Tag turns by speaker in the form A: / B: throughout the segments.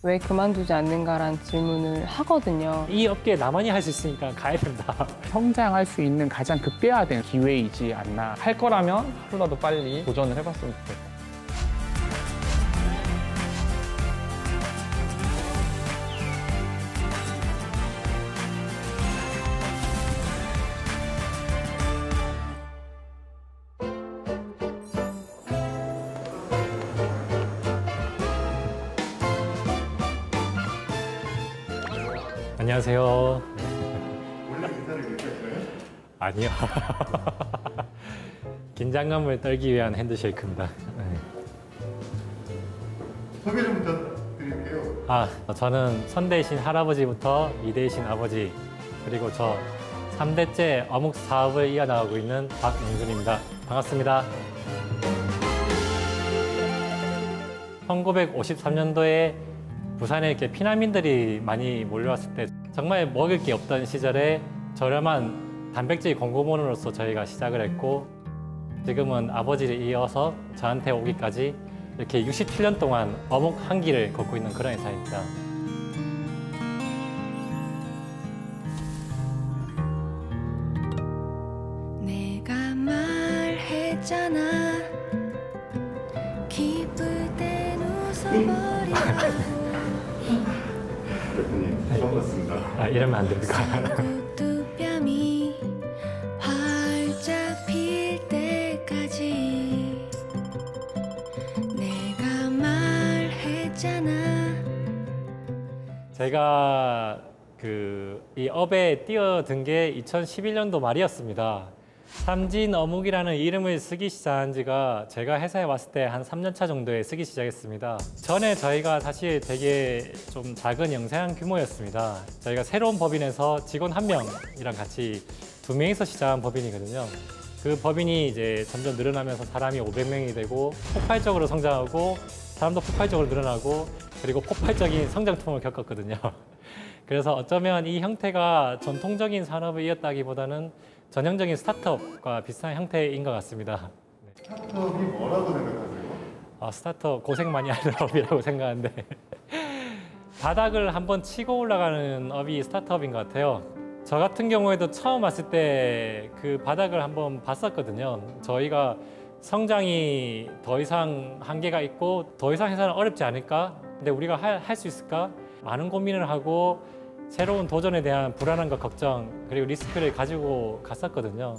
A: 왜 그만두지 않는가라는 질문을 하거든요.
B: 이 업계에 나만이 할 수 있으니까 가야 된다.
C: 성장할 수 있는 가장 극대화된 기회이지 않나. 할 거라면 하루라도 빨리 도전을 해봤으면 좋겠다.
B: 안녕하세요.
D: 원래 인사를 이렇게 할까요?
B: 아니요. 긴장감을 떨기 위한 핸드쉐이크입니다. 네.
D: 소개 좀 부탁드릴게요.
B: 저는 선 대신 할아버지부터 이 대신 아버지, 그리고 저 3대째 어묵 사업을 이어나가고 있는 박용준입니다. 반갑습니다. 1953년도에 부산에 이렇게 피난민들이 많이 몰려왔을 때 정말 먹을 게 없던 시절에 저렴한 단백질 공급원으로서 저희가 시작을 했고, 지금은 아버지를 이어서 저한테 오기까지 이렇게 67년 동안 어묵 한 길을 걷고 있는 그런 회사입니다.
E: 내가 말했잖아 기쁠 땐 웃어버리라고
D: 대표님, 처음 봤습니다.
B: 이러면 안 됩니까?
E: 두 뺨이 활짝 필 때까지 내가 말했잖아.
B: 제가 이 업에 뛰어든 게 2011년도 말이었습니다. 삼진 어묵이라는 이름을 쓰기 시작한 지가 제가 회사에 왔을 때 한 3년 차 정도에 쓰기 시작했습니다. 전에 저희가 사실 되게 좀 작은 영세한 규모였습니다. 저희가 새로운 법인에서 직원 1명이랑 같이 2명이서 시작한 법인이거든요. 그 법인이 이제 점점 늘어나면서 사람이 500명이 되고 폭발적으로 성장하고 사람도 폭발적으로 늘어나고 그리고 폭발적인 성장통을 겪었거든요. 그래서 어쩌면 이 형태가 전통적인 산업을 이었다기보다는 전형적인 스타트업과 비슷한 형태인 것 같습니다.
D: 스타트업이 뭐라고 생각하세요?
B: 스타트업 고생 많이 하는 업이라고 생각하는데 바닥을 한번 치고 올라가는 업이 스타트업인 것 같아요. 저 같은 경우에도 처음 왔을 때 그 바닥을 한번 봤었거든요. 저희가 성장이 더 이상 한계가 있고 더 이상 해서는 어렵지 않을까? 근데 우리가 할 수 있을까? 많은 고민을 하고 새로운 도전에 대한 불안함과 걱정 그리고 리스크를 가지고 갔었거든요.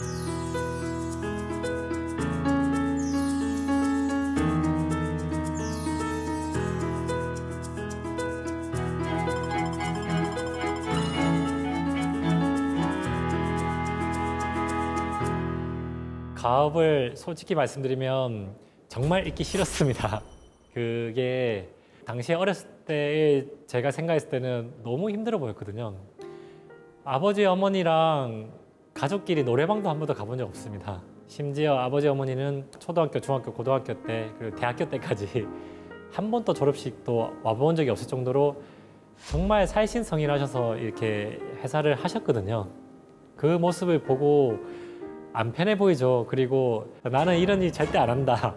B: 가업을 솔직히 말씀드리면 정말 잊기 싫었습니다. 그게 당시에 어렸을 때 제가 생각했을 때는 너무 힘들어 보였거든요. 아버지 어머니랑 가족끼리 노래방도 한 번도 가본 적 없습니다. 심지어 아버지 어머니는 초등학교, 중학교, 고등학교 때 그리고 대학교 때까지 한 번도 졸업식도 와본 적이 없을 정도로 정말 살신성일하셔서 이렇게 회사를 하셨거든요. 그 모습을 보고 안 편해 보이죠. 그리고 나는 이런 일 절대 안 한다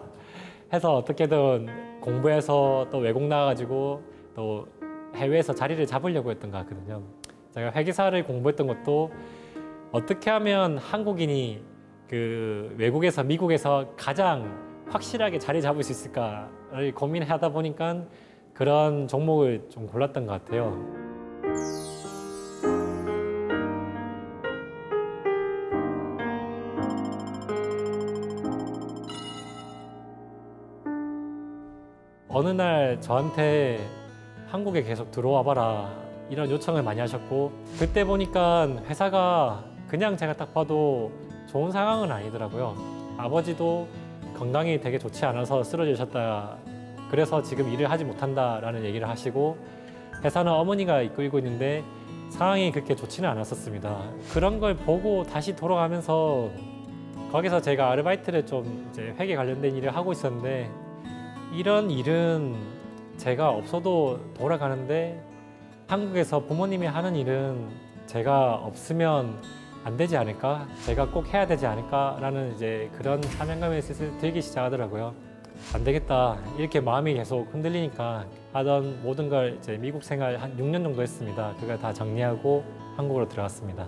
B: 해서 어떻게든 공부해서 또 외국 나가가지고 또 해외에서 자리를 잡으려고 했던 것 같거든요. 제가 회계사를 공부했던 것도 어떻게 하면 한국인이 그 외국에서 미국에서 가장 확실하게 자리 잡을 수 있을까를 고민하다 보니까 그런 종목을 좀 골랐던 것 같아요. 어느 날 저한테 한국에 계속 들어와 봐라 이런 요청을 많이 하셨고, 그때 보니까 회사가 그냥 제가 딱 봐도 좋은 상황은 아니더라고요. 아버지도 건강이 되게 좋지 않아서 쓰러지셨다. 그래서 지금 일을 하지 못한다라는 얘기를 하시고, 회사는 어머니가 이끌고 있는데 상황이 그렇게 좋지는 않았었습니다. 그런 걸 보고 다시 돌아가면서 거기서 제가 아르바이트를 좀 이제 회계 관련된 일을 하고 있었는데, 이런 일은 제가 없어도 돌아가는데 한국에서 부모님이 하는 일은 제가 없으면 안 되지 않을까? 제가 꼭 해야 되지 않을까라는 이제 그런 사명감이 슬슬 들기 시작하더라고요. 안 되겠다 이렇게 마음이 계속 흔들리니까 하던 모든 걸 이제 미국 생활 한 6년 정도 했습니다. 그걸 다 정리하고 한국으로 들어갔습니다.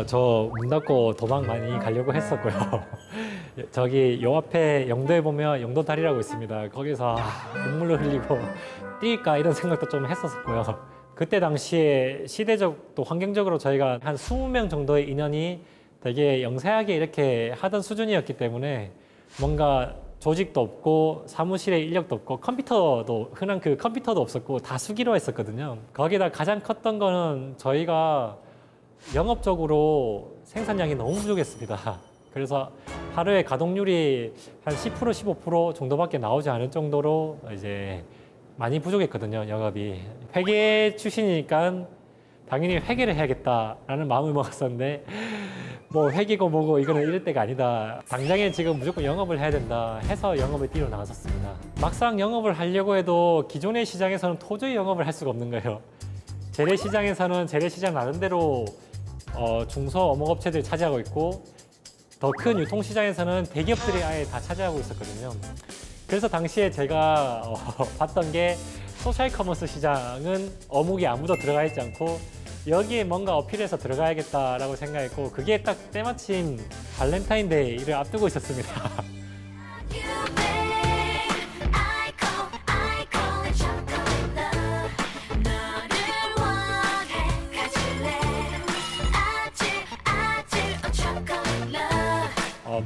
B: 저 문 닫고 도망 많이 가려고 했었고요. 저기 요 앞에 영도에 보면 영도 다리라고 있습니다. 거기서 눈물을 흘리고 뛸까 이런 생각도 좀 했었고요. 그때 당시에 시대적 또 환경적으로 저희가 한 20명 정도의 인원이 되게 영세하게 이렇게 하던 수준이었기 때문에 뭔가 조직도 없고 사무실에 인력도 없고 컴퓨터도 흔한 그 컴퓨터도 없었고 다 수기로 했었거든요. 거기다 가장 컸던 거는 저희가 영업적으로 생산량이 너무 부족했습니다. 그래서 하루에 가동률이 한 10% 15% 정도밖에 나오지 않을 정도로 이제 많이 부족했거든요, 영업이. 회계 출신이니까 당연히 회계를 해야겠다라는 마음을 먹었었는데 뭐 회계고 뭐고 이거는 이럴 때가 아니다. 당장에 지금 무조건 영업을 해야 된다 해서 영업을 뛰러 나갔었습니다. 막상 영업을 하려고 해도 기존의 시장에서는 도저히 영업을 할 수가 없는 거예요. 재래시장에서는 재래시장 나름대로 중소 어묵업체들이 차지하고 있고 더 큰 유통시장에서는 대기업들이 아예 다 차지하고 있었거든요. 그래서 당시에 제가 봤던 게 소셜 커머스 시장은 어묵이 아무도 들어가 있지 않고 여기에 뭔가 어필해서 들어가야겠다라고 생각했고 그게 딱 때마침 발렌타인데이를 앞두고 있었습니다.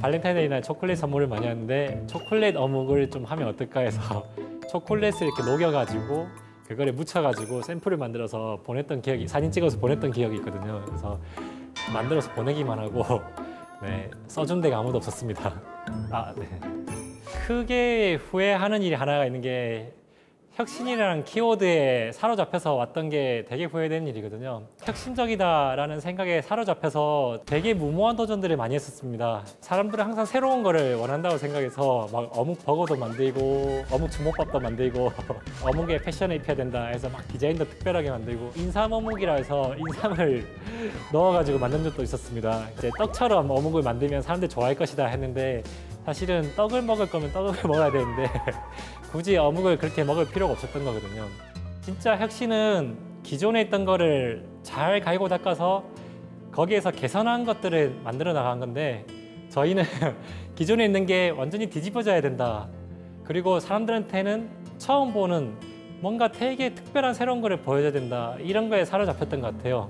B: 발렌타인데이 날 초콜릿 선물을 많이 하는데 초콜릿 어묵을 좀 하면 어떨까 해서 초콜릿을 이렇게 녹여가지고 그거를 묻혀가지고 샘플을 만들어서 보냈던 기억이 사진 찍어서 보냈던 기억이 있거든요. 그래서 만들어서 보내기만 하고 네, 써준 데가 아무도 없었습니다. 네. 크게 후회하는 일이 하나가 있는 게 혁신이라는 키워드에 사로잡혀서 왔던 게 되게 후회되는 일이거든요. 혁신적이다라는 생각에 사로잡혀서 되게 무모한 도전들을 많이 했었습니다. 사람들은 항상 새로운 거를 원한다고 생각해서 막 어묵 버거도 만들고 어묵 주먹밥도 만들고 어묵에 패션을 입혀야 된다 해서 막 디자인도 특별하게 만들고 인삼 어묵이라 해서 인삼을 넣어가지고 만든 적도 있었습니다. 이제 떡처럼 어묵을 만들면 사람들이 좋아할 것이다 했는데 사실은 떡을 먹을 거면 떡을 먹어야 되는데 굳이 어묵을 그렇게 먹을 필요가 없었던 거거든요. 진짜 혁신은 기존에 있던 거를 잘 갈고 닦아서 거기에서 개선한 것들을 만들어 나간 건데 저희는 기존에 있는 게 완전히 뒤집어져야 된다. 그리고 사람들한테는 처음 보는 뭔가 되게 특별한 새로운 거를 보여줘야 된다. 이런 거에 사로잡혔던 것 같아요.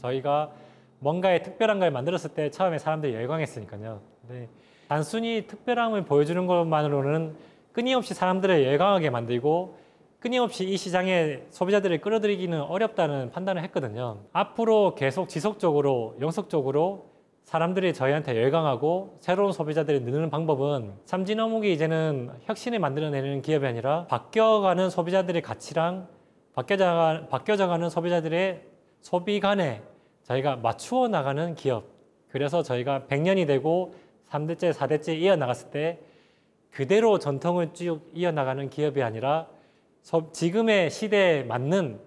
B: 저희가 뭔가의 특별한 걸 만들었을 때 처음에 사람들이 열광했으니까요. 근데 단순히 특별함을 보여주는 것만으로는 끊임없이 사람들을 열광하게 만들고 끊임없이 이 시장에 소비자들을 끌어들이기는 어렵다는 판단을 했거든요. 앞으로 계속 지속적으로 영속적으로 사람들이 저희한테 열광하고 새로운 소비자들이 느는 방법은 삼진어묵이 이제는 혁신을 만들어내는 기업이 아니라 바뀌어가는 소비자들의 가치랑 바뀌어져가는 소비자들의 소비관에 저희가 맞추어 나가는 기업. 그래서 저희가 100년이 되고 3대째, 4대째 이어나갔을 때 그대로 전통을 쭉 이어나가는 기업이 아니라 지금의 시대에 맞는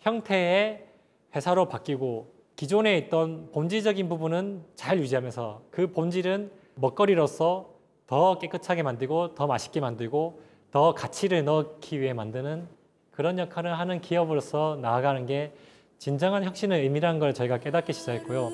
B: 형태의 회사로 바뀌고 기존에 있던 본질적인 부분은 잘 유지하면서 그 본질은 먹거리로서 더 깨끗하게 만들고 더 맛있게 만들고 더 가치를 넣기 위해 만드는 그런 역할을 하는 기업으로서 나아가는 게 진정한 혁신의 의미라는 걸 저희가 깨닫기 시작했고요.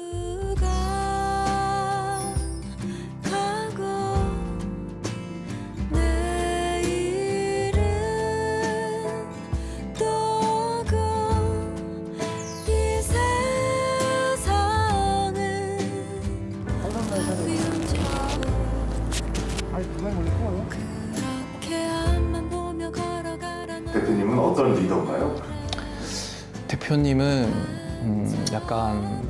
D: 대표님은 어떤 리더인가요?
C: 대표님은 약간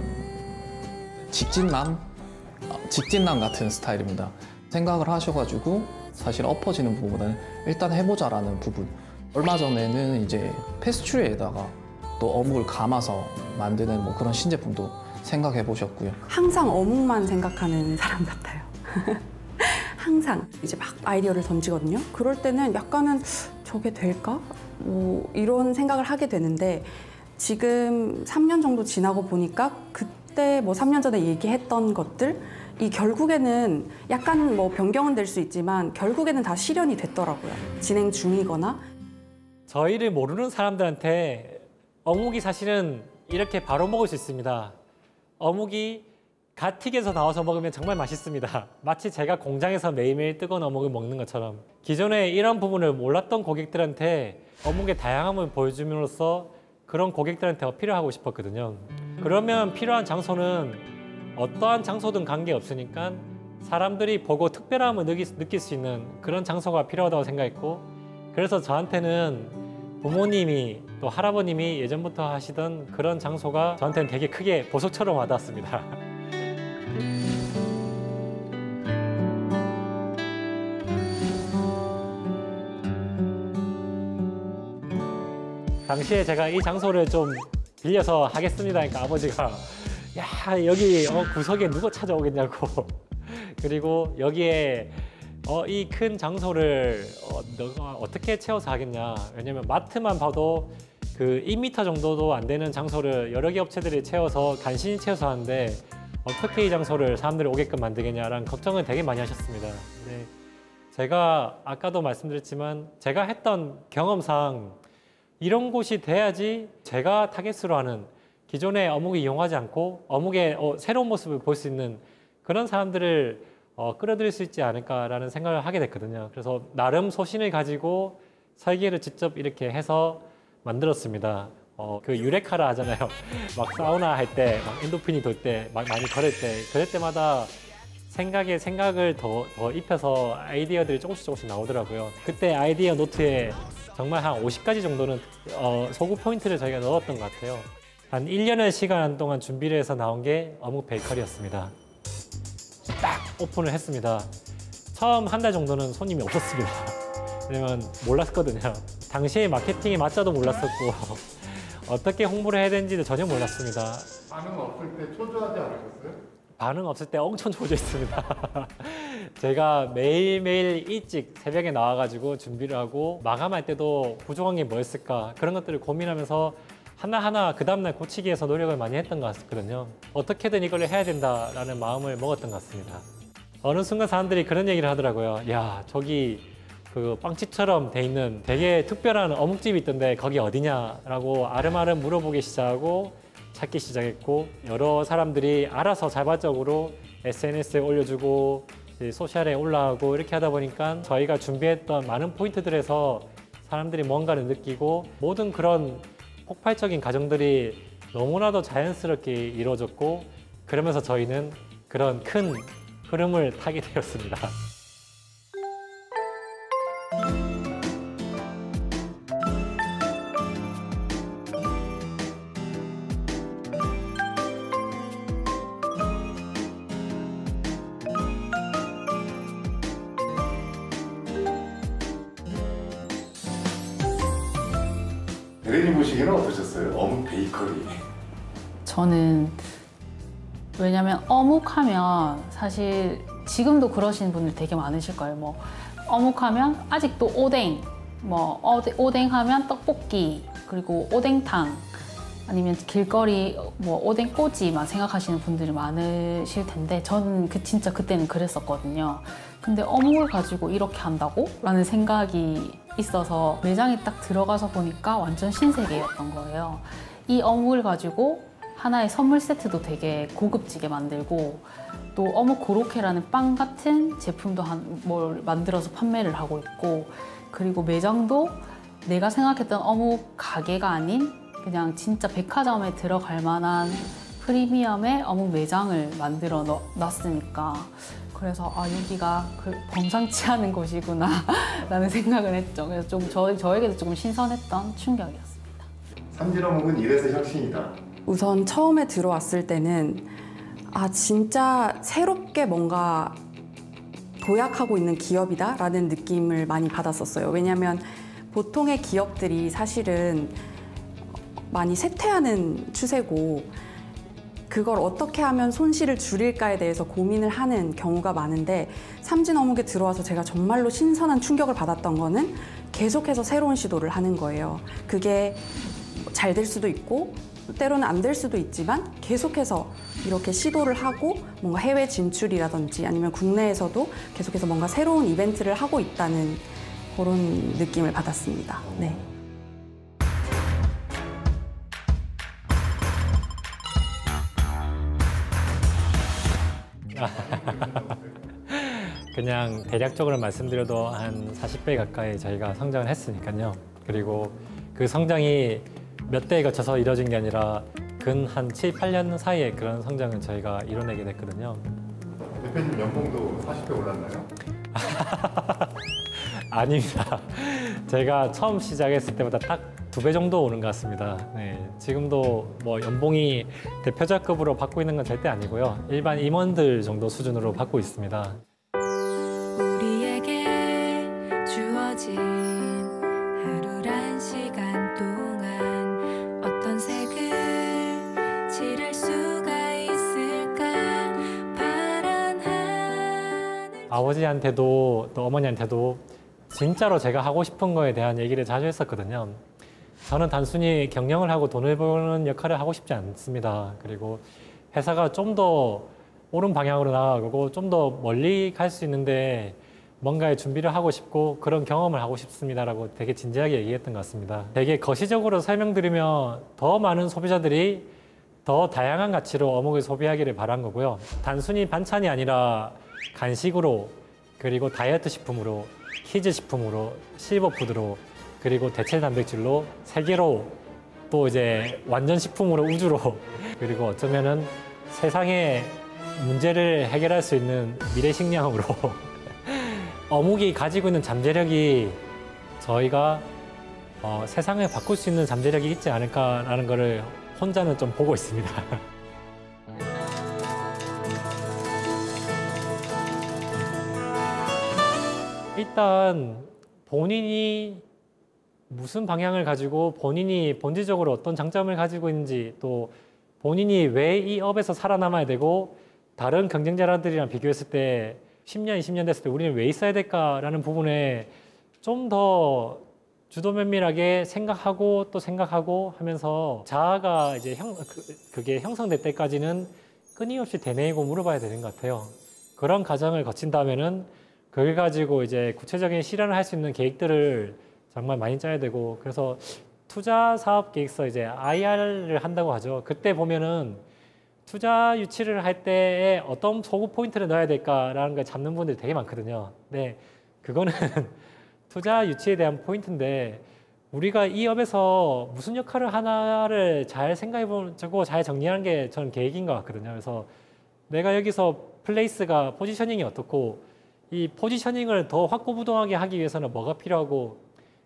C: 직진남 같은 스타일입니다. 생각을 하셔가지고 사실 엎어지는 부분보다는 일단 해보자라는 부분. 얼마 전에는 이제 페스츄리에다가 또 어묵을 감아서 만드는 뭐 그런 신제품도 생각해 보셨고요.
F: 항상 어묵만 생각하는 사람 같아요. 항상 이제 막 아이디어를 던지거든요. 그럴 때는 약간은 저게 될까? 뭐 이런 생각을 하게 되는데 지금 3년 정도 지나고 보니까 그때 뭐 3년 전에 얘기했던 것들 이 결국에는 약간 뭐 변경은 될 수 있지만 결국에는 다 실현이 됐더라고요. 진행 중이거나.
B: 저희를 모르는 사람들한테 어묵이 사실은 이렇게 바로 먹을 수 있습니다. 어묵이 갓 튀겨서 나와서 먹으면 정말 맛있습니다. 마치 제가 공장에서 매일매일 뜨거운 어묵을 먹는 것처럼 기존에 이런 부분을 몰랐던 고객들한테 어묵의 다양함을 보여줌으로써 그런 고객들한테 어필을 하고 싶었거든요. 그러면 필요한 장소는 어떠한 장소든 관계없으니까 사람들이 보고 특별함을 느낄 수 있는 그런 장소가 필요하다고 생각했고 그래서 저한테는 부모님이 또 할아버님이 예전부터 하시던 그런 장소가 저한테는 되게 크게 보석처럼 와닿았습니다. 당시에 제가 이 장소를 좀 빌려서 하겠습니다 하니까 아버지가 야 여기 구석에 누가 찾아오겠냐고 그리고 여기에 이 큰 장소를 너가 어떻게 채워서 하겠냐 왜냐면 마트만 봐도 그 2m 정도도 안 되는 장소를 여러 개 업체들이 채워서 간신히 채워서 하는데 어떻게 이 장소를 사람들이 오게끔 만들겠냐라는 걱정을 되게 많이 하셨습니다. 네, 제가 아까도 말씀드렸지만 제가 했던 경험상 이런 곳이 돼야지 제가 타겟으로 하는 기존의 어묵을 이용하지 않고 어묵의 새로운 모습을 볼 수 있는 그런 사람들을 끌어들일 수 있지 않을까라는 생각을 하게 됐거든요. 그래서 나름 소신을 가지고 설계를 직접 이렇게 해서 만들었습니다. 그 유레카라 하잖아요. 막 사우나 할 때, 막 엔도핀이 돌 때, 막 많이 걸을 때, 그럴 때마다 생각을 더 입혀서 아이디어들이 조금씩 나오더라고요. 그때 아이디어 노트에 정말 한 50가지 정도는 소구 포인트를 저희가 넣었던 것 같아요. 한 1년의 시간 동안 준비를 해서 나온 게 어묵 베이커리였습니다. 딱 오픈을 했습니다. 처음 한 달 정도는 손님이 없었습니다. 왜냐면 몰랐거든요. 당시에 마케팅의 맞자도 몰랐었고 어떻게 홍보를 해야 되는지도 전혀 몰랐습니다.
D: 반응 없을 때 초조하지 않으셨어요?
B: 반응 없을 때 엄청 초조했습니다. 제가 매일매일 일찍 새벽에 나와가지고 준비를 하고 마감할 때도 부족한 게 뭐였을까 그런 것들을 고민하면서 하나하나 그 다음날 고치기 위해서 노력을 많이 했던 것 같거든요. 어떻게든 이걸 해야 된다라는 마음을 먹었던 것 같습니다. 어느 순간 사람들이 그런 얘기를 하더라고요. 야, 저기 그 빵집처럼 돼 있는 되게 특별한 어묵집이 있던데 거기 어디냐라고 아름아름 물어보기 시작하고 찾기 시작했고 여러 사람들이 알아서 자발적으로 SNS에 올려주고 소셜에 올라가고 이렇게 하다 보니까 저희가 준비했던 많은 포인트들에서 사람들이 뭔가를 느끼고 모든 그런 폭발적인 과정들이 너무나도 자연스럽게 이루어졌고 그러면서 저희는 그런 큰 흐름을 타게 되었습니다.
D: 대리님 보시기에는 어떠셨어요? 어묵 베이커리.
G: 저는 왜냐면 어묵하면 사실 지금도 그러시는 분들 되게 많으실 거예요. 뭐 어묵하면 아직도 오뎅, 뭐 오뎅하면 떡볶이, 그리고 오뎅탕 아니면 길거리 뭐 오뎅꼬지만 생각하시는 분들이 많으실 텐데 저는 진짜 그때는 그랬었거든요. 근데 어묵을 가지고 이렇게 한다고? 라는 생각이 있어서 매장에 딱 들어가서 보니까 완전 신세계였던 거예요. 이 어묵을 가지고 하나의 선물 세트도 되게 고급지게 만들고 또 어묵 고로케라는 빵 같은 제품도 뭘 만들어서 판매를 하고 있고 그리고 매장도 내가 생각했던 어묵 가게가 아닌 그냥 진짜 백화점에 들어갈 만한 프리미엄의 어묵 매장을 만들어 놨으니까 그래서 여기가 범상치 않은 곳이구나 라는 생각을 했죠. 그래서 좀 저에게도 조금 신선했던 충격이었습니다.
D: 삼진어묵은 이래서 혁신이다.
F: 우선 처음에 들어왔을 때는 진짜 새롭게 뭔가 도약하고 있는 기업이다 라는 느낌을 많이 받았었어요. 왜냐하면 보통의 기업들이 사실은 많이 쇠퇴하는 추세고 그걸 어떻게 하면 손실을 줄일까에 대해서 고민을 하는 경우가 많은데 삼진어묵에 들어와서 제가 정말로 신선한 충격을 받았던 거는 계속해서 새로운 시도를 하는 거예요. 그게 잘 될 수도 있고 때로는 안 될 수도 있지만 계속해서 이렇게 시도를 하고 뭔가 해외 진출이라든지 아니면 국내에서도 계속해서 뭔가 새로운 이벤트를 하고 있다는 그런 느낌을 받았습니다. 네.
B: 그냥 대략적으로 말씀드려도 한 40배 가까이 저희가 성장을 했으니까요. 그리고 그 성장이 몇 대에 거쳐서 이뤄진 게 아니라 근 한 7, 8년 사이에 그런 성장을 저희가 이뤄내게 됐거든요.
D: 대표님 연봉도 40배 올랐나요?
B: 아닙니다. 제가 처음 시작했을 때보다 딱 2배 정도 오는 것 같습니다. 네, 지금도 뭐 연봉이 대표자급으로 받고 있는 건 절대 아니고요. 일반 임원들 정도 수준으로 받고 있습니다.
E: 우리에게 주어진 하루란 시간 동안 어떤 색을 칠할 수가 있을까. 파란 하늘.
B: 아버지한테도 또 어머니한테도 진짜로 제가 하고 싶은 거에 대한 얘기를 자주 했었거든요. 저는 단순히 경영을 하고 돈을 버는 역할을 하고 싶지 않습니다. 그리고 회사가 좀 더 옳은 방향으로 나아가고 좀 더 멀리 갈 수 있는데 뭔가의 준비를 하고 싶고 그런 경험을 하고 싶습니다라고 되게 진지하게 얘기했던 것 같습니다. 되게 거시적으로 설명드리면 더 많은 소비자들이 더 다양한 가치로 어묵을 소비하기를 바란 거고요. 단순히 반찬이 아니라 간식으로 그리고 다이어트 식품으로 키즈 식품으로 실버푸드로 그리고 대체 단백질로 세계로 또 이제 완전 식품으로 우주로 그리고 어쩌면은 세상의 문제를 해결할 수 있는 미래 식량으로 어묵이 가지고 있는 잠재력이 저희가 세상을 바꿀 수 있는 잠재력이 있지 않을까라는 거를 혼자는 좀 보고 있습니다. 일단 본인이 무슨 방향을 가지고 본인이 본질적으로 어떤 장점을 가지고 있는지 또 본인이 왜 이 업에서 살아남아야 되고 다른 경쟁자들이랑 비교했을 때 10년, 20년 됐을 때 우리는 왜 있어야 될까라는 부분에 좀 더 주도 면밀하게 생각하고 또 생각하고 하면서 자아가 이제 그게 형성될 때까지는 끊임없이 되뇌이고 물어봐야 되는 것 같아요. 그런 과정을 거친다면은 그걸 가지고 이제 구체적인 실현을 할 수 있는 계획들을 정말 많이 짜야 되고 그래서 투자 사업 계획서 이제 IR을 한다고 하죠. 그때 보면은 투자 유치를 할 때에 어떤 소구 포인트를 넣어야 될까라는 걸 잡는 분들이 되게 많거든요. 네, 그거는 투자 유치에 대한 포인트인데 우리가 이 업에서 무슨 역할을 하나를 잘 생각해보고 잘 정리하는 게 저는 계획인 것 같거든요. 그래서 내가 여기서 플레이스가 포지셔닝이 어떻고 이 포지셔닝을 더 확고부동하게 하기 위해서는 뭐가 필요하고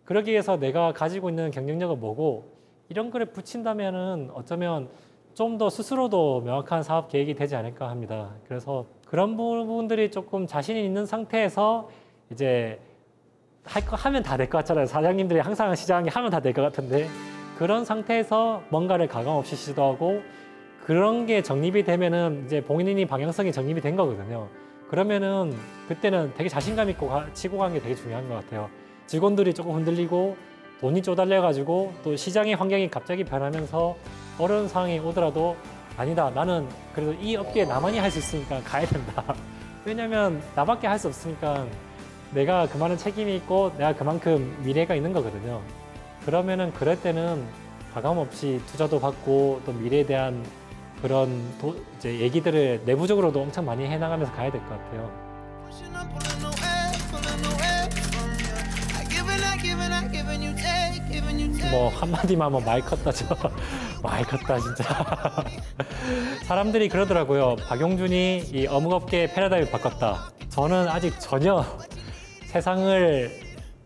B: 그러기 위해서 내가 가지고 있는 경쟁력은 뭐고 이런 거를 붙인다면은 어쩌면 좀 더 스스로도 명확한 사업 계획이 되지 않을까 합니다. 그래서 그런 부분들이 조금 자신이 있는 상태에서 이제 할 거 하면 다 될 것 같잖아요. 사장님들이 항상 시장에 하면 다 될 것 같은데 그런 상태에서 뭔가를 가감 없이 시도하고 그런 게 정립이 되면은 이제 본인이 방향성이 정립이 된 거거든요. 그러면은 그때는 되게 자신감 있고 치고 가는 게 되게 중요한 것 같아요. 직원들이 조금 흔들리고 돈이 쪼달려가지고 또 시장의 환경이 갑자기 변하면서 어려운 상황이 오더라도 아니다. 나는 그래도 이 업계에 나만이 할 수 있으니까 가야 된다. 왜냐면 나밖에 할 수 없으니까 내가 그만한 책임이 있고 내가 그만큼 미래가 있는 거거든요. 그러면은 그럴 때는 가감 없이 투자도 받고 또 미래에 대한 그런 이제 얘기들을 내부적으로도 엄청 많이 해나가면서 가야 될 것 같아요. 뭐 한마디만 하면 말 컸다죠. 말 컸다 진짜. 사람들이 그러더라고요. 박용준이 이 어묵업계의 패러다임을 바꿨다. 저는 아직 전혀 세상을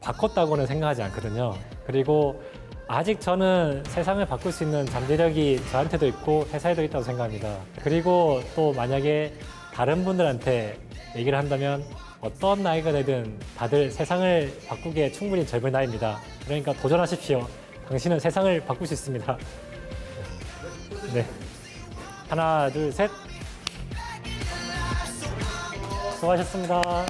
B: 바꿨다고는 생각하지 않거든요. 그리고 아직 저는 세상을 바꿀 수 있는 잠재력이 저한테도 있고 회사에도 있다고 생각합니다. 그리고 또 만약에 다른 분들한테 얘기를 한다면 어떤 나이가 되든 다들 세상을 바꾸기에 충분히 젊은 나이입니다. 그러니까 도전하십시오. 당신은 세상을 바꿀 수 있습니다. 네. 하나, 둘, 셋. 수고하셨습니다.